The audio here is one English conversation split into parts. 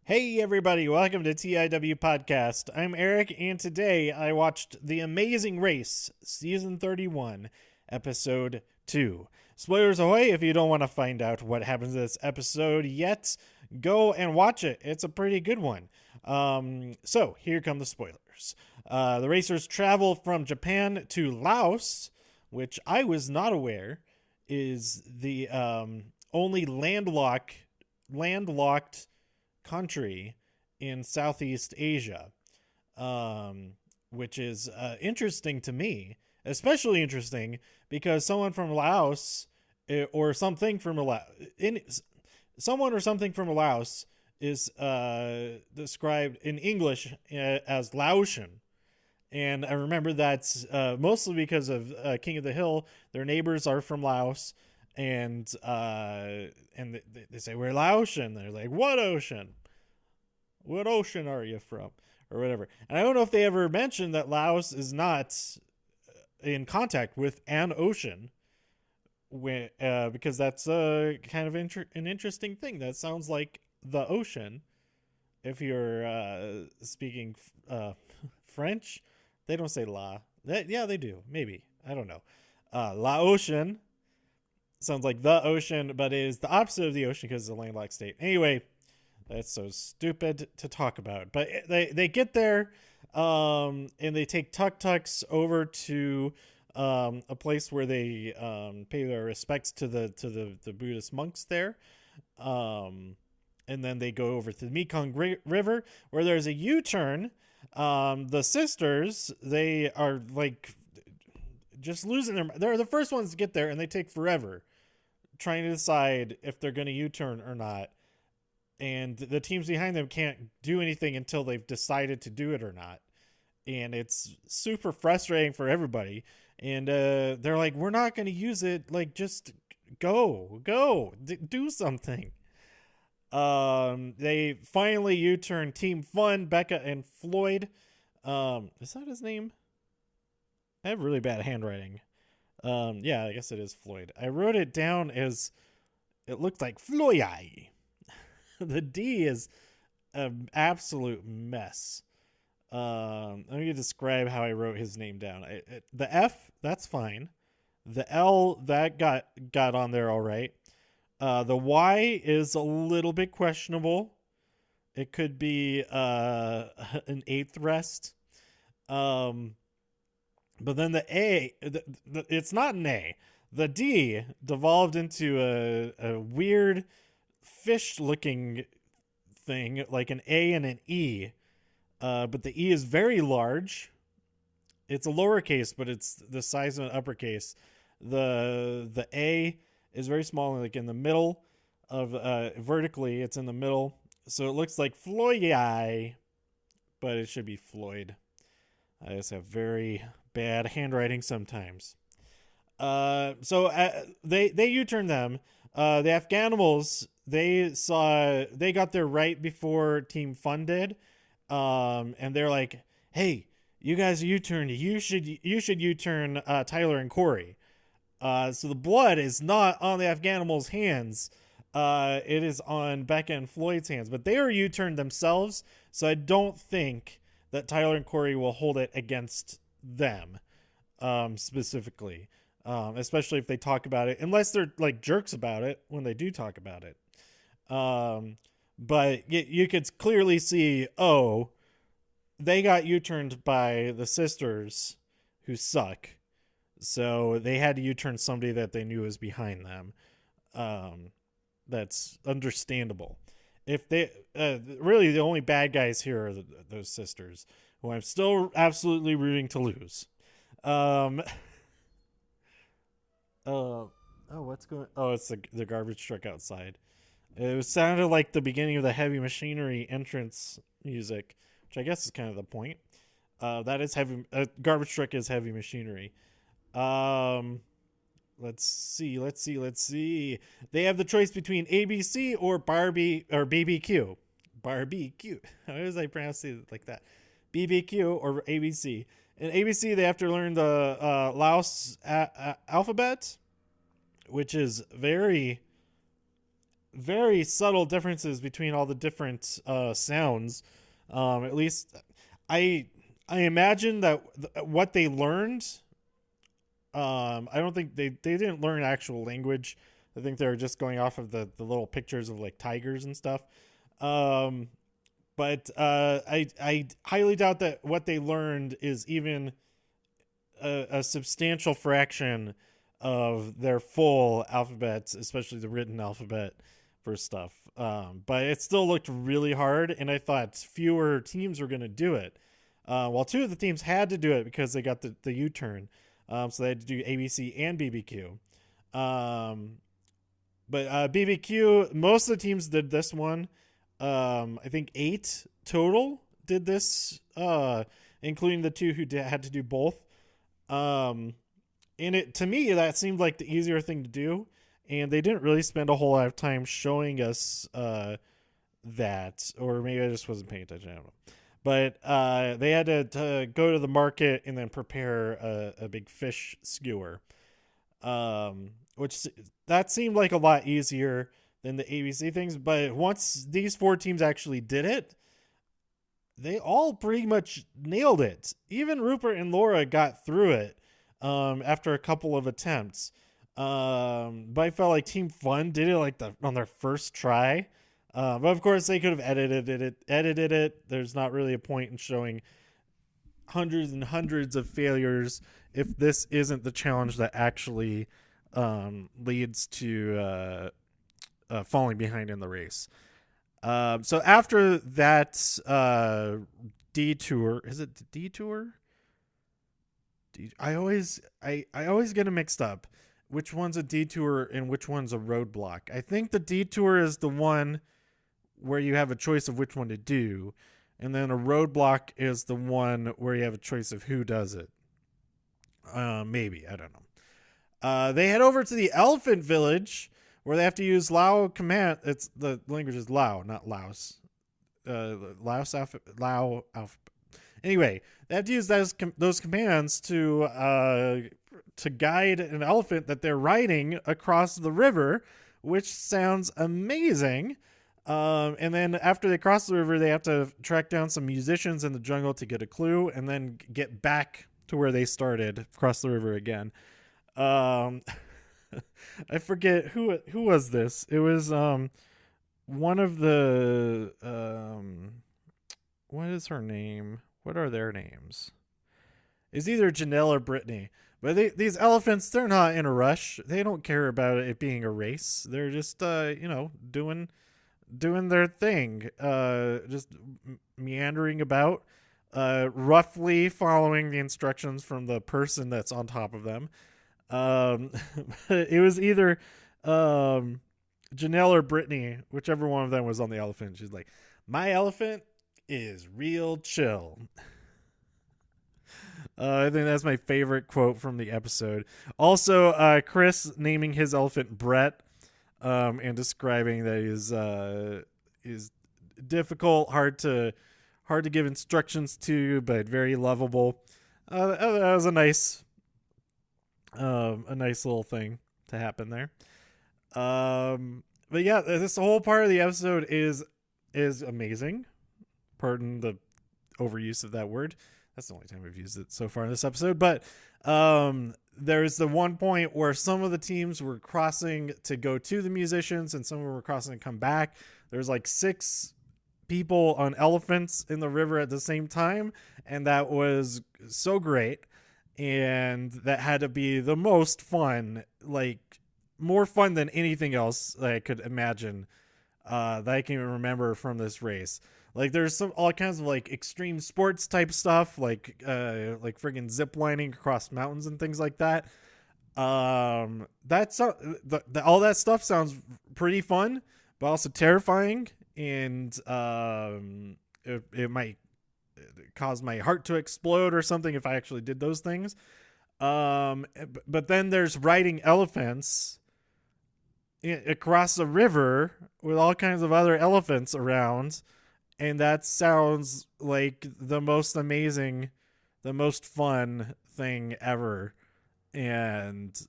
Hey everybody, welcome to TIW Podcast. I'm Eric, and today I watched The Amazing Race, Season 31, Episode 2. Spoilers ahoy! If you don't want to find out what happens in this episode yet, go and watch it. It's a pretty good one. So, here come the spoilers. The racers travel from Japan to Laos, which I was not aware is the only landlocked country in Southeast Asia, which is interesting to me, especially interesting because someone from Laos or something from someone or something from Laos is described in English as Laotian. And I remember that's mostly because of King of the Hill. Their neighbors are from Laos, and they say we're Laotian. They're like, what ocean? What ocean are you from? Or whatever. And I don't know if they ever mentioned that Laos is not in contact with an ocean, because that's kind of an interesting thing. That sounds like the ocean. If you're speaking French, they don't say la. Yeah, they do. Maybe. I don't know. Laotian sounds like the ocean, but it is the opposite of the ocean because it's a landlocked state. Anyway, that's so stupid to talk about. But they get there, and they take tuk-tuks over to a place where they pay their respects to the Buddhist monks there. And then they go over to the Mekong River, where there's a U-turn. The sisters, they are like just losing their. They're the first ones to get there, and they take forever trying to decide if they're going to U-turn or not. And the teams behind them can't do anything until they've decided to do it or not. And it's super frustrating for everybody. And they're like, we're not going to use it. Like, just go, do something. They finally U-turn Team Fun, Becca and Floyd. Is that his name? I have really bad handwriting. Yeah, I guess it is Floyd. I wrote it down as it looked like Floyd. The D is an absolute mess. Let me describe how I wrote his name down. The F, that's fine. The L, that got on there all right. The Y is a little bit questionable. It could be an eighth rest. But then the A, it's not an A. The D devolved into a weird fish-looking thing, like an A and an E. But the E is very large. It's a lowercase, but it's the size of an uppercase. The A is very small, like in the middle of vertically. It's in the middle, so it looks like Floyd, but it should be Floyd. I just have very bad handwriting sometimes. So they U-turned them. The Afghanimals, they got there right before Team Fun did, and they're like, "Hey, you guys U-turned. You should U-turn Tyler and Corey." So the blood is not on the Afghanimals' hands. It is on Becca and Floyd's hands, but they are U-turned themselves. So I don't think that Tyler and Corey will hold it against them, specifically. Especially if they talk about it, unless they're like jerks about it when they do talk about it. But you could clearly see, they got U-turned by the sisters who suck. So they had to U-turn somebody that they knew was behind them. That's understandable. If they really the only bad guys here are those sisters, who I'm still absolutely rooting to lose. What's going? Oh, it's the garbage truck outside. It sounded like the beginning of the Heavy Machinery entrance music, which I guess is kind of the point. That is heavy. Garbage truck is Heavy Machinery. Let's see. They have the choice between ABC or Barbie or BBQ. Barbecue. How does I pronounce it like that? BBQ or ABC. In ABC, they have to learn the Laos alphabet, which is very very subtle differences between all the different sounds. At least I I imagine that what they learned. I don't think they didn't learn actual language. I think they were just going off of the little pictures of like tigers and stuff. Um, but I highly doubt that what they learned is even a substantial fraction of their full alphabets, especially the written alphabet for stuff. But it still looked really hard, and I thought fewer teams were going to do it. Well, two of the teams had to do it because they got the U-turn. So they had to do ABC and BBQ. But BBQ, most of the teams did this one. I think 8 total did this, including the 2 who had to do both. And it, to me, that seemed like the easier thing to do. And they didn't really spend a whole lot of time showing us that, or maybe I just wasn't paying attention. I don't know. But they had to go to the market and then prepare a big fish skewer, which that seemed like a lot easier than the ABC things. But once these 4 teams actually did it, they all pretty much nailed it. Even Rupert and Laura got through it after a couple of attempts. But I felt like Team Fun did it like on their first try. But of course they could have edited it. There's not really a point in showing hundreds and hundreds of failures if this isn't the challenge that actually leads to falling behind in the race. So after that detour, is it detour? I always get it mixed up. Which one's a detour and which one's a roadblock? I think the detour is the one where you have a choice of which one to do, and then a roadblock is the one where you have a choice of who does it. Maybe, I don't know. They head over to the elephant village where they have to use Lao command. It's the language is Lao, not Laos. Laos Lao alphabet. Anyway, they have to use those commands to guide an elephant that they're riding across the river, which sounds amazing. And then after they cross the river, they have to track down some musicians in the jungle to get a clue, and then get back to where they started, cross the river again. I forget who was this. It was one of the what is her name? What are their names? It's either Janelle or Brittany. But these elephants, they're not in a rush. They don't care about it being a race. They're just doing their thing, just meandering about, roughly following the instructions from the person that's on top of them. It was either Janelle or Brittany, whichever one of them was on the elephant. She's like, my elephant is real chill. I think that's my favorite quote from the episode. Also, Chris naming his elephant Brett, and describing that is difficult, hard to give instructions to, but very lovable. That was a nice little thing to happen there. But yeah, this whole part of the episode is amazing. Pardon the overuse of that word. That's the only time we've used it so far in this episode. But there's the one point where some of the teams were crossing to go to the musicians, and some of them were crossing to come back. There's like 6 people on elephants in the river at the same time, and that was so great. And that had to be the most fun, like more fun than anything else that I could imagine that I can even remember from this race. Like there's all kinds of like extreme sports type stuff, like friggin' zip lining across mountains and things like that. That's all that stuff sounds pretty fun, but also terrifying, and it might cause my heart to explode or something if I actually did those things. But then there's riding elephants across the river with all kinds of other elephants around. And that sounds like the most amazing, the most fun thing ever. And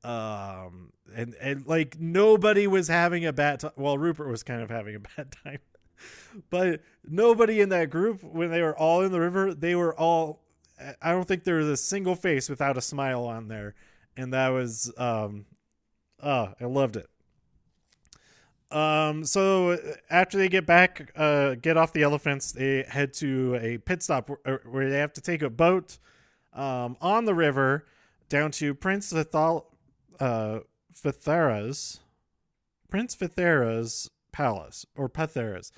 And like nobody was having a bad time. Well, Rupert was kind of having a bad time, but nobody in that group, when they were all in the river, they were all, I don't think there was a single face without a smile on there. And that was, I loved it. So after they get back, get off the elephants, they head to a pit stop where they have to take a boat, on the river down to Prince Vithera's palace, or Pathera's.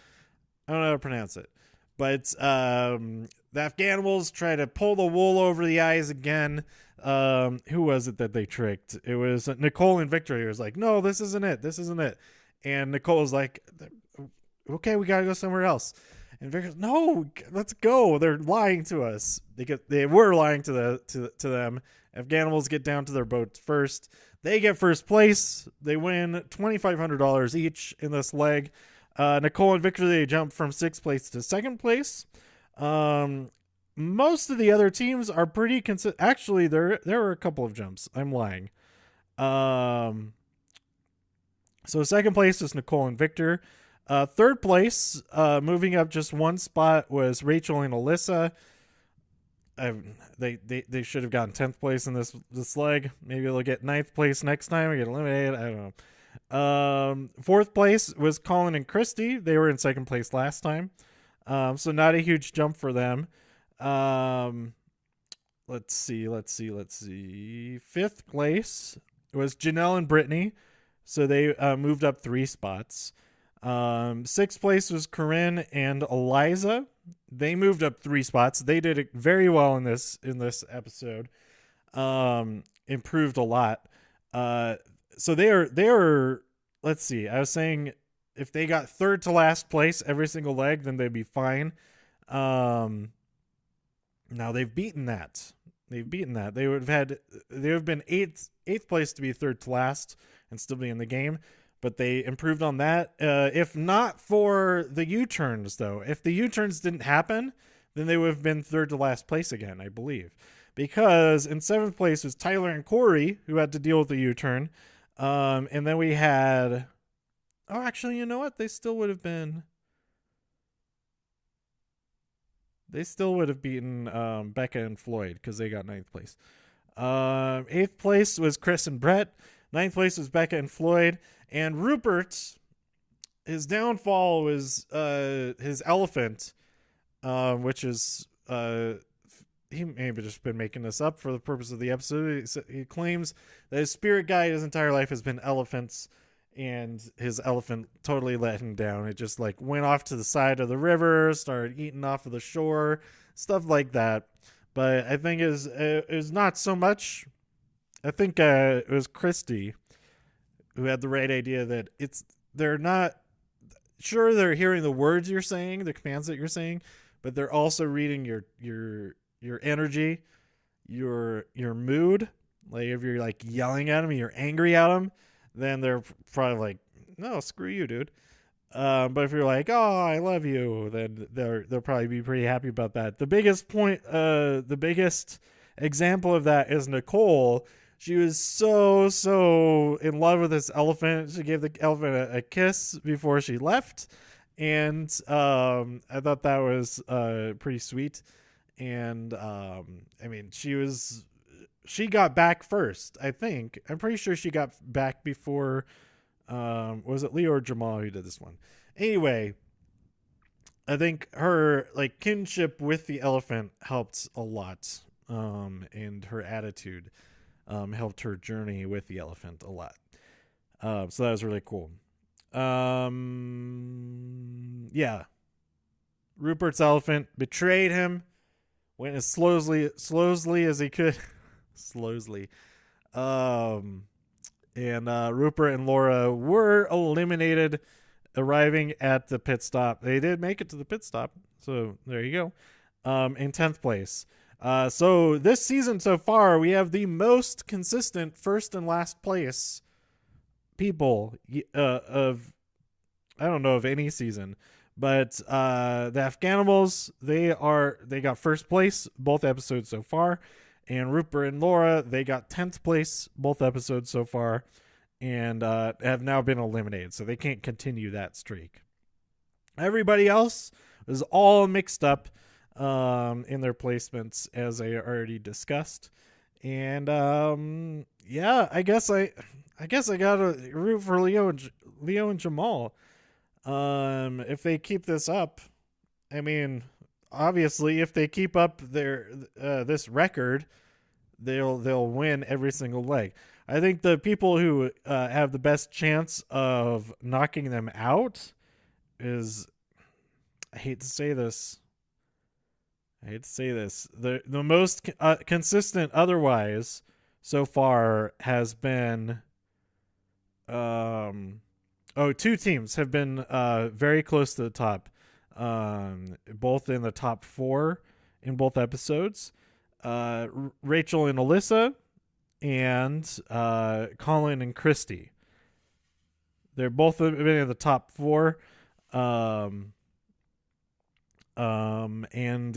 I don't know how to pronounce it. But the Afghanimals try to pull the wool over the eyes again. Who was it that they tricked? It was Nicole and Victor. He was like, no, this isn't it. This isn't it. And Nicole was like, okay, we got to go somewhere else. And Victor's, no, let's go. They're lying to us. They were lying to them. Afghanimals get down to their boat first. They get first place. They win $2,500 each in this leg. Nicole and Victor, they jump from 6th place to 2nd place. Most of the other teams are pretty consistent. Actually, there were a couple of jumps. I'm lying. So 2nd place is Nicole and Victor. 3rd place, moving up just one spot, was Rachel and Alyssa. They should have gotten 10th place in this leg. Maybe they'll get 9th place next time or get eliminated. I don't know. 4th place was Colin and Christy. They were in 2nd place last time. So not a huge jump for them. Let's see. 5th place was Janelle and Brittany. So they moved up 3 spots. 6th place was Corinne and Eliza. They moved up 3 spots. They did it very well in this episode. Improved a lot. So they are. Let's see. I was saying if they got 3rd to last place every single leg, then they'd be fine. Now they've beaten that. They would have been 8th place to be 3rd to last and still be in the game. But they improved on that. If not for the U-turns, though. If the U-turns didn't happen, then they would have been 3rd to last place again, I believe. Because in 7th place was Tyler and Corey, who had to deal with the U-turn. And then we had... Oh, actually, you know what? They still would have been... They still would have beaten Becca and Floyd because they got 9th place. 8th place was Chris and Brett. 9th place was Becca and Floyd. And Rupert, his downfall was his elephant, which is, he may have just been making this up for the purpose of the episode. He claims that his spirit guide his entire life has been elephants, and his elephant totally let him down. It just like went off to the side of the river, started eating off of the shore, stuff like that. But I think it was not so much. I think it was Christy who had the right idea that they're not sure they're hearing the words you're saying, the commands that you're saying, but they're also reading your energy, your mood. Like if you're like yelling at them, you're angry at them, then they're probably like, no, screw you, dude. But if you're like, oh, I love you, then they'll probably be pretty happy about that. The biggest example of that is Nicole. She was so in love with this elephant. She gave the elephant a kiss before she left. And I thought that was pretty sweet. And I mean, she got back first, I think. I'm pretty sure she got back before, was it Leo or Jamal who did this one? Anyway, I think her like kinship with the elephant helped a lot. And her attitude helped her journey with the elephant a lot. So that was really cool. Yeah. Rupert's elephant betrayed him. Went as slowly as he could. Slowly. And Rupert and Laura were eliminated, arriving at the pit stop. They did make it to the pit stop. So there you go. In 10th place. So this season so far, we have the most consistent first and last place people of, I don't know of any season, but the Afghanimals, they got first place both episodes so far, And Rupert and Laura, they got 10th place both episodes so far, and have now been eliminated, so they can't continue that streak. Everybody else is all mixed up in their placements, as I already discussed. And yeah, I guess I gotta root for Leo and Jamal. If they keep this up, I mean, obviously, if they keep up their this record, they'll win every single leg. I think the people who have the best chance of knocking them out is, I hate to say this, the most consistent otherwise so far has been two teams have been very close to the top, both in the top 4 in both episodes. Rachel and Alyssa, and Colin and Christy. They're both been in the top 4. And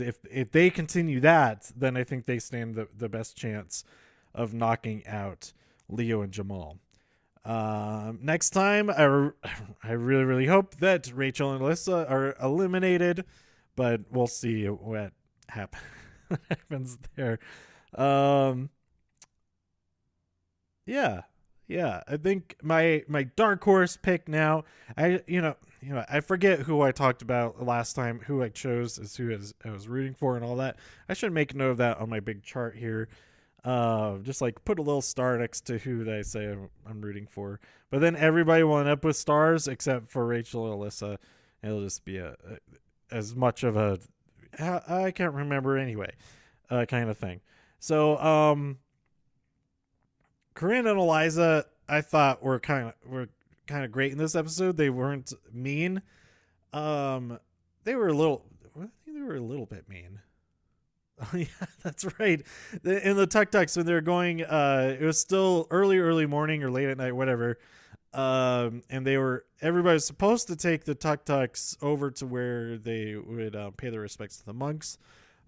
if they continue that, then I think they stand the best chance of knocking out Leo and Jamal. Next time, I really, really hope that Rachel and Alyssa are eliminated, but we'll see what happens there. Yeah, I think my dark horse pick now, I forget who I talked about last time, who I chose as who I was rooting for and all that. I should make note of that on my big chart here. Just like put a little star next to who that I say I'm rooting for. But then everybody will end up with stars except for Rachel and Alyssa. It'll just be as much of a, I can't remember anyway, kind of thing. So Corinne and Eliza, I thought were kind of great in this episode. They weren't mean. They were a little bit mean. Oh yeah, that's right. In the tuk tuks when they were going, it was still early morning or late at night, whatever. And everybody was supposed to take the tuk tuks over to where they would pay their respects to the monks,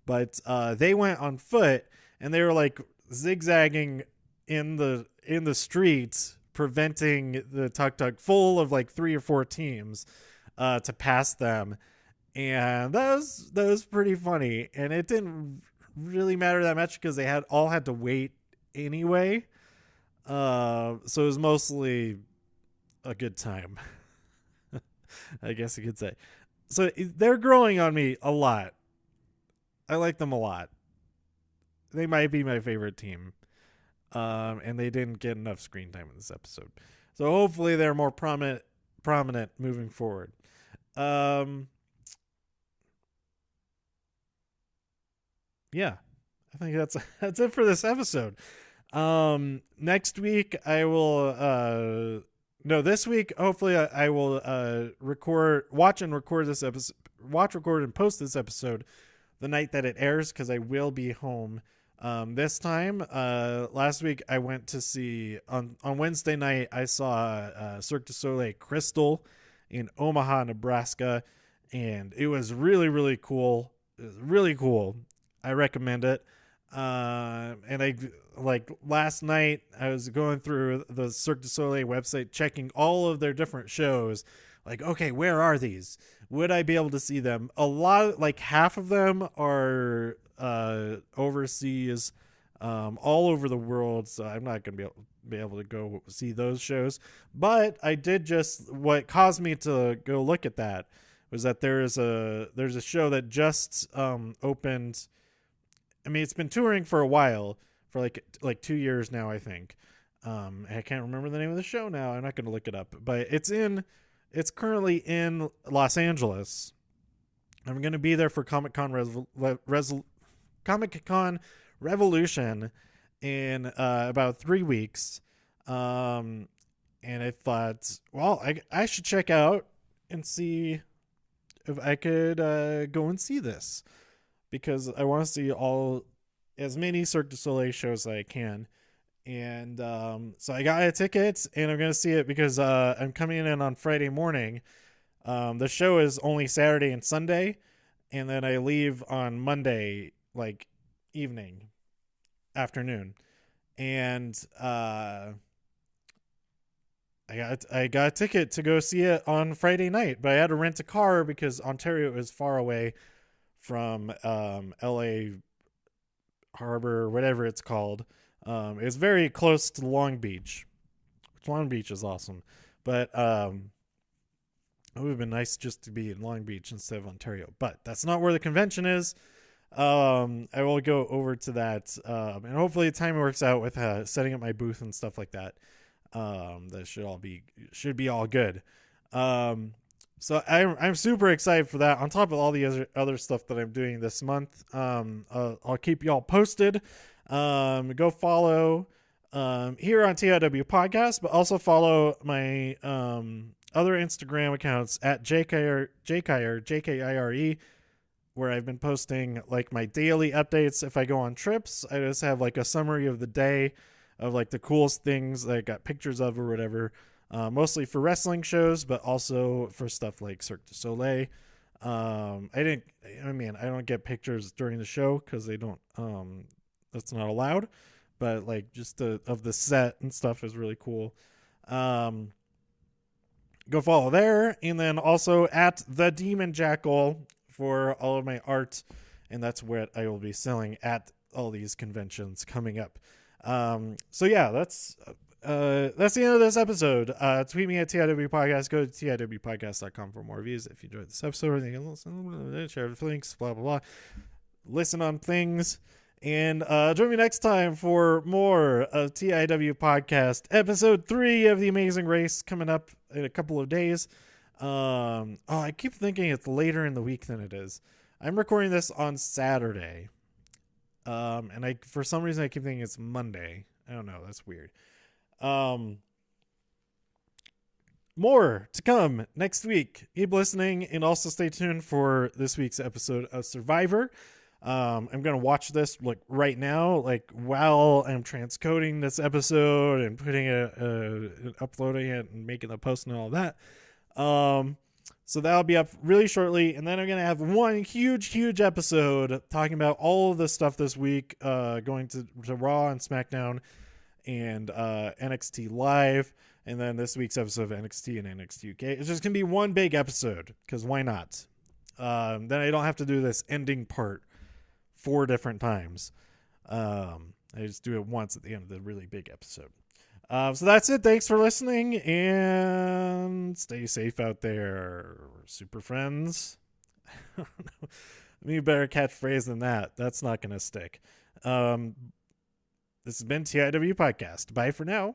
but they went on foot, and they were like zigzagging in the streets, preventing the tuk tuk full of like 3 or 4 teams to pass them. And that was pretty funny, and it didn't really matter that much because they had to wait anyway. So it was mostly a good time, I guess you could say. So they're growing on me a lot. I like them a lot. They might be my favorite team, and they didn't get enough screen time in this episode. So hopefully they're more prominent moving forward. Yeah, I think that's it for this episode. Next week I will this week hopefully I will watch and record and post this episode the night that it airs, because I will be home this time. Last week I went to see on Wednesday night, I saw Cirque du Soleil Crystal in Omaha, Nebraska, and it was really, really cool. It was really cool. I recommend it. And I, like, last night I was going through the Cirque du Soleil website, checking all of their different shows. Like, okay, where are these? Would I be able to see them? A lot, like half of them are overseas, all over the world. So I'm not going to be able to go see those shows. But I did what caused me to go look at that was that there's a show that just opened. I mean, it's been touring for a while, for like 2 years now, I think. I can't remember the name of the show now. I'm not going to look it up, but it's currently in Los Angeles. I'm going to be there for Comic-Con Revolution in about 3 weeks. And I thought, well, I should check out and see if I could go and see this, because I want to see as many Cirque du Soleil shows as I can. And so I got a ticket, and I'm going to see it because I'm coming in on Friday morning. The show is only Saturday and Sunday, and then I leave on Monday, like, evening. afternoon. And I got a ticket to go see it on Friday night, but I had to rent a car because Ontario is far away from LA Harbor, whatever it's called. It's very close to Long Beach, which Long Beach is awesome. But it would have been nice just to be in Long Beach instead of Ontario. But that's not where the convention is. I will go over to that, and hopefully the timing works out with setting up my booth and stuff like that. That should be all good. So I'm super excited for that. On top of all the other stuff that I'm doing this month, I'll keep y'all posted. Go follow here on TIW Podcast, but also follow my other Instagram accounts at JKIRE, where I've been posting like my daily updates. If I go on trips, I just have like a summary of the day of like the coolest things that I got pictures of or whatever. Mostly for wrestling shows, but also for stuff like Cirque du Soleil. I don't get pictures during the show because they don't, that's not allowed, but like just of the set and stuff is really cool. Go follow there. And then also at the Demon Jackal for all of my art. And that's what I will be selling at all these conventions coming up. So yeah, that's the end of this episode. Tweet me at TIW Podcast. Go to TIWpodcast.com for more reviews. If you enjoyed this episode, you can listen, share the links, blah, blah, blah. Listen on things. And join me next time for more of TIW Podcast, episode 3 of The Amazing Race, coming up in a couple of days. I keep thinking it's later in the week than it is. I'm recording this on Saturday. And for some reason I keep thinking it's Monday. I don't know. That's weird. More to come next week. Keep listening and also stay tuned for this week's episode of Survivor. I'm going to watch this like right now, like while I'm transcoding this episode and putting it, and uploading it and making the post and all that. So that'll be up really shortly. And then I'm going to have one huge episode talking about all of the stuff this week, going to Raw and SmackDown and NXT Live. And then this week's episode of NXT and NXT UK. It's just going to be one big episode because why not? Then I don't have to do this ending part 4 different times. I just do it once at the end of the really big episode. So that's it. Thanks for listening and stay safe out there, super friends. Maybe better catchphrase than that. That's not going to stick. This has been TIW Podcast. Bye for now.